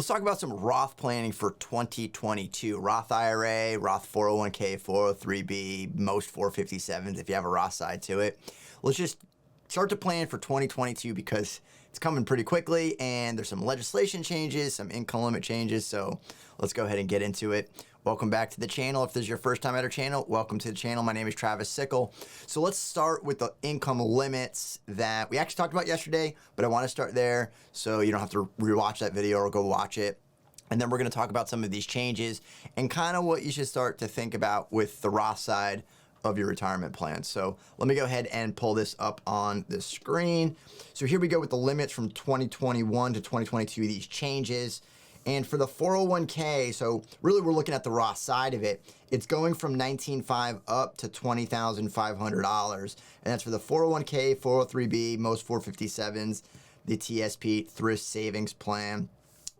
Let's talk about some Roth planning for 2022. Roth IRA, Roth 401k, 403b, most 457s if you have a Roth side to it. Let's just start to plan for 2022 because it's coming pretty quickly and there's some legislation changes, some income limit changes. So let's go ahead and get into it. Welcome back to the channel. If this is your first time at our channel, welcome to the channel. My name is Travis Sickle. So let's start with the income limits that we actually talked about yesterday, but I want to start there so you don't have to rewatch that video or go watch it. And then we're going to talk about some of these changes and kind of what you should start to think about with the Roth side of your retirement plan. So let me go ahead and pull this up on the screen. So here we go with the limits from 2021 to 2022, these changes. And for the 401k, so really we're looking at the Roth side of it. It's going from $19,500 up to $20,500. And that's for the 401k, 403b, most 457s, the TSP, Thrift Savings Plan.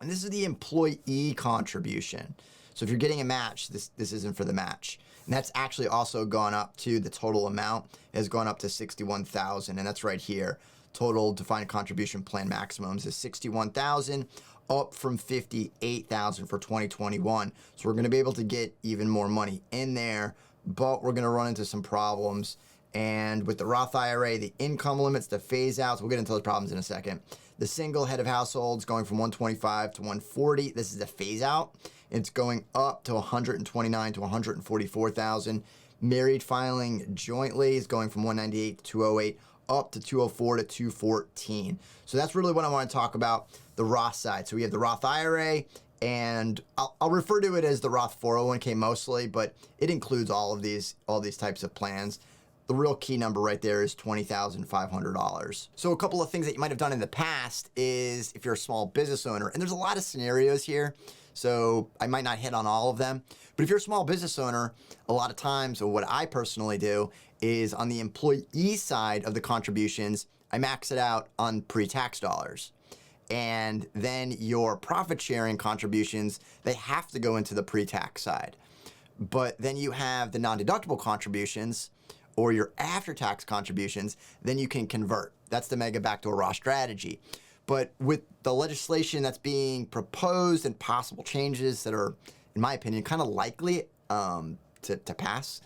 And this is the employee contribution. So if you're getting a match, this isn't for the match. And that's actually also gone up to the total amount has gone up to $61,000. And that's right here. Total defined contribution plan maximums is $61,000, up from $58,000 for 2021. So we're going to be able to get even more money in there, but we're going to run into some problems. And with the Roth IRA, the income limits, the phase outs, we'll get into those problems in a second. The single head of households going from 125 to 140. This is a phase out. It's going up to 129 to 144,000. Married filing jointly is going from 198 to 208, up to 204 to 214. So that's really what I want to talk about, the Roth side. So we have the Roth IRA, and I'll refer to it as the Roth 401k mostly, but it includes all these types of plans. The real key number right there is $20,500. So a couple of things that you might have done in the past is if you're a small business owner, and there's a lot of scenarios here, so I might not hit on all of them, but if you're a small business owner, a lot of times, or what I personally do is on the employee side of the contributions, I max it out on pre-tax dollars. And then your profit sharing contributions, they have to go into the pre-tax side. But then you have the non-deductible contributions, or your after-tax contributions, then you can convert. That's the mega backdoor Roth strategy. But with the legislation that's being proposed and possible changes that are, in my opinion, kind of likely to pass,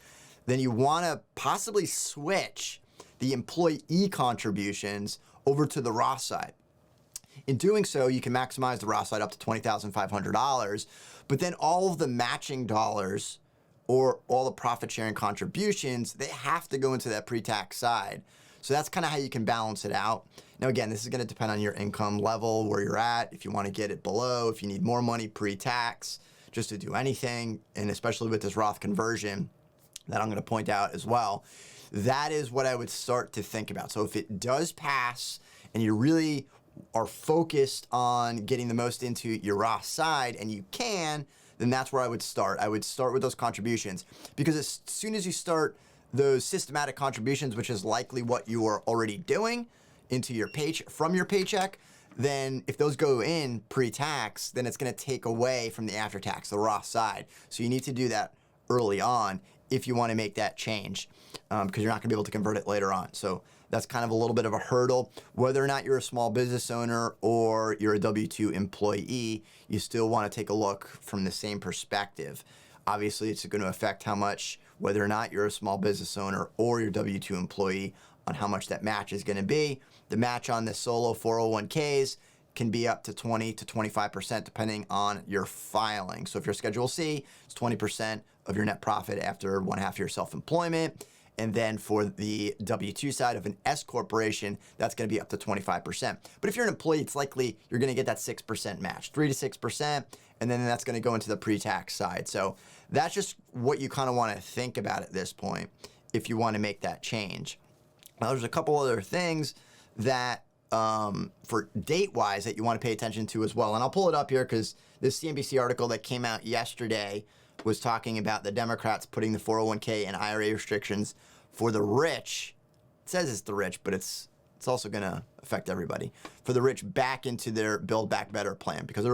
then you want to possibly switch the employee contributions over to the Roth side. In doing so, you can maximize the Roth side up to $20,500, but then all of the matching dollars or all the profit sharing contributions, they have to go into that pre-tax side. So that's kind of how you can balance it out. Now, again, this is going to depend on your income level, where you're at, if you want to get it below, if you need more money pre-tax, just to do anything, and especially with this Roth conversion that I'm going to point out as well. That is what I would start to think about. So if it does pass and you really are focused on getting the most into your Roth side, and you can, then that's where I would start. I would start with those contributions, because as soon as you start those systematic contributions, which is likely what you are already doing into your from your paycheck, then if those go in pre-tax, then it's going to take away from the after-tax, the Roth side. So you need to do that early on if you want to make that change, because you're not going to be able to convert it later on. So that's kind of a little bit of a hurdle. Whether or not you're a small business owner or you're a W-2 employee, you still want to take a look from the same perspective. Obviously, it's going to affect how much, whether or not you're a small business owner or your W-2 employee, on how much that match is going to be. The match on the solo 401ks can be up to 20 to 25% depending on your filing. So if you're Schedule C, it's 20% of your net profit after 1/2 year self-employment. And then for the W-2 side of an S corporation, that's going to be up to 25%. But if you're an employee, it's likely you're going to get that 6% match, 3 to 6%, and then that's going to go into the pre-tax side. So that's just what you kind of want to think about at this point if you want to make that change. Now, there's a couple other things that for date-wise that you want to pay attention to as well. And I'll pull it up here because this CNBC article that came out yesterday was talking about the Democrats putting the 401k and IRA restrictions for the rich. It says it's the rich, but it's also going to affect everybody. For the rich back into their Build Back Better plan, because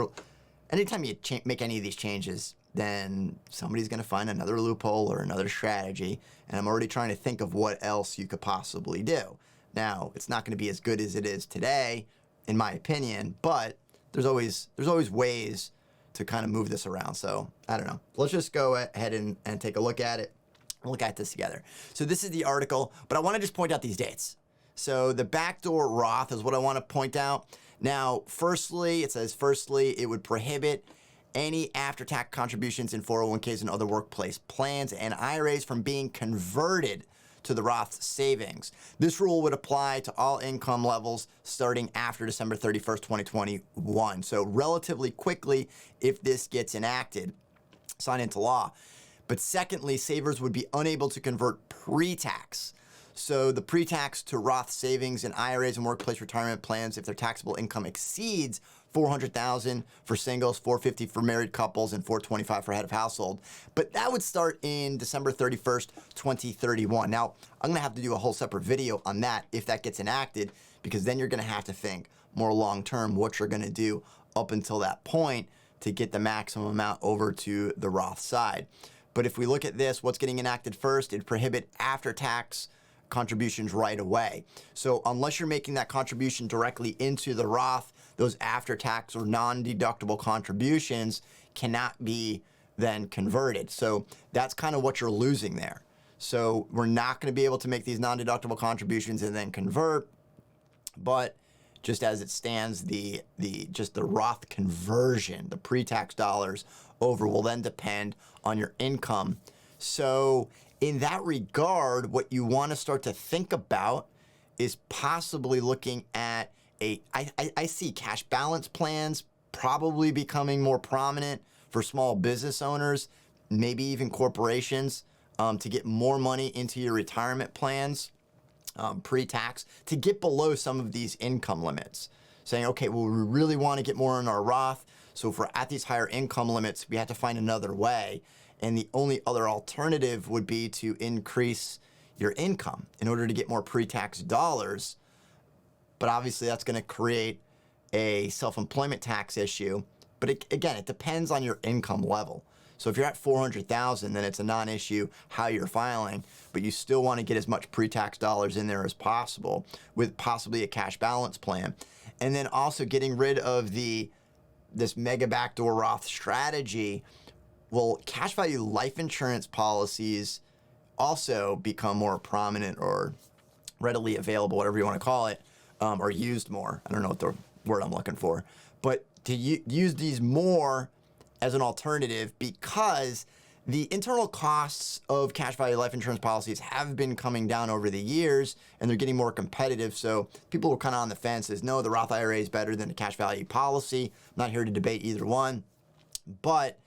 anytime you make any of these changes, then somebody's going to find another loophole or another strategy. And I'm already trying to think of what else you could possibly do. Now, it's not going to be as good as it is today, in my opinion, but there's always ways to kind of move this around. So I don't know. Let's just go ahead and take a look at it. We'll look at this together. So this is the article, but I want to just point out these dates. So the backdoor Roth is what I want to point out. Now, firstly, it says, it would prohibit any after-tax contributions in 401ks and other workplace plans and IRAs from being converted to the Roth savings. This rule would apply to all income levels starting after December 31st, 2021. So relatively quickly, if this gets enacted, signed into law. But secondly, savers would be unable to convert pre-tax. So the pre-tax to Roth savings and IRAs and workplace retirement plans if their taxable income exceeds $400,000 for singles, $450,000 for married couples, and $425,000 for head of household. But that would start in December 31st, 2031. Now, I'm going to have to do a whole separate video on that if that gets enacted, because then you're going to have to think more long-term what you're going to do up until that point to get the maximum amount over to the Roth side. But if we look at this, what's getting enacted first? It'd prohibit after-tax contributions right away. So unless you're making that contribution directly into the Roth, those after-tax or non-deductible contributions cannot be then converted. So that's kind of what you're losing there. So we're not going to be able to make these non-deductible contributions and then convert, but just as it stands, the Roth conversion, the pre-tax dollars over, will then depend on your income. So in that regard, what you want to start to think about is possibly looking at I see cash balance plans probably becoming more prominent for small business owners, maybe even corporations, to get more money into your retirement plans pre-tax, to get below some of these income limits. Saying, okay, well, we really want to get more in our Roth, so if we're at these higher income limits, we have to find another way. And the only other alternative would be to increase your income in order to get more pre-tax dollars. But obviously that's going to create a self-employment tax issue. But again, it depends on your income level. So if you're at $400,000, then it's a non-issue how you're filing, but you still want to get as much pre-tax dollars in there as possible with possibly a cash balance plan. And then also getting rid of this mega backdoor Roth strategy. Well, cash value life insurance policies also become more prominent or readily available, whatever you want to call it, or used more. I don't know what the word I'm looking for. But to use these more as an alternative, because the internal costs of cash value life insurance policies have been coming down over the years, and they're getting more competitive. So people are kind of on the fence as, no, the Roth IRA is better than the cash value policy. I'm not here to debate either one. But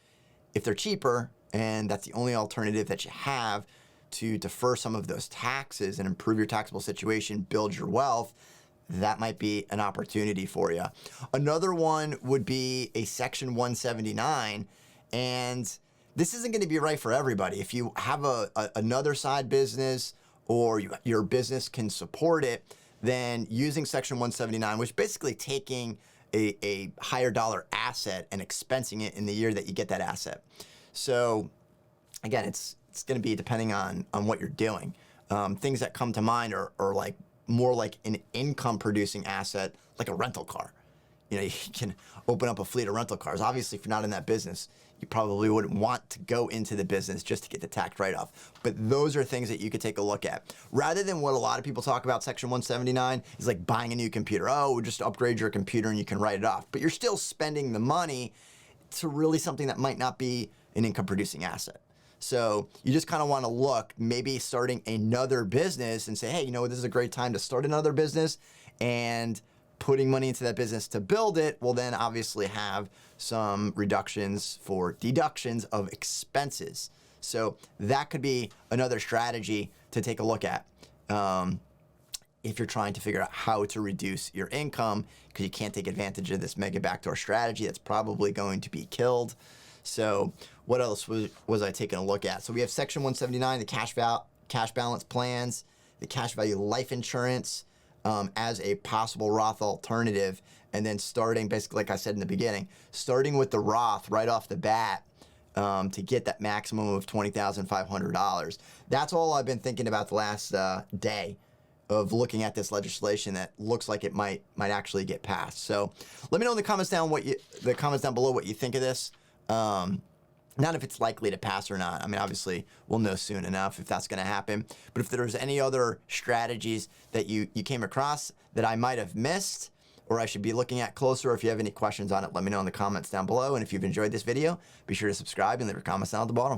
if they're cheaper, and that's the only alternative that you have to defer some of those taxes and improve your taxable situation, build your wealth, that might be an opportunity for you. Another one would be a Section 179, and this isn't going to be right for everybody. If you have another side business or your business can support it, then using Section 179, which is basically taking a higher dollar asset and expensing it in the year that you get that asset. So again, it's going to be depending on what you're doing. Things that come to mind are like more like an income producing asset, like a rental car. You know, you can open up a fleet of rental cars. Obviously, if you're not in that business, you probably wouldn't want to go into the business just to get the tax write-off. But those are things that you could take a look at. Rather than what a lot of people talk about, Section 179 is like buying a new computer. Oh, we'll just upgrade your computer and you can write it off. But you're still spending the money to really something that might not be an income-producing asset. So you just kind of want to look, maybe starting another business and say, hey, you know what, this is a great time to start another business, and putting money into that business to build it will then obviously have some reductions for deductions of expenses. So that could be another strategy to take a look at if you're trying to figure out how to reduce your income, because you can't take advantage of this mega backdoor strategy that's probably going to be killed. So what else was I taking a look at? So we have Section 179, the cash balance plans, the cash value life insurance as a possible Roth alternative, and then starting, basically, like I said in the beginning, starting with the Roth right off the bat to get that maximum of $20,500. That's all I've been thinking about the last day of looking at this legislation that looks like it might actually get passed. So let me know in the comments down below what you think of this. Not if it's likely to pass or not. I mean, obviously, we'll know soon enough if that's going to happen. But if there's any other strategies that you came across that I might have missed or I should be looking at closer, or if you have any questions on it, let me know in the comments down below. And if you've enjoyed this video, be sure to subscribe and leave your comments down at the bottom.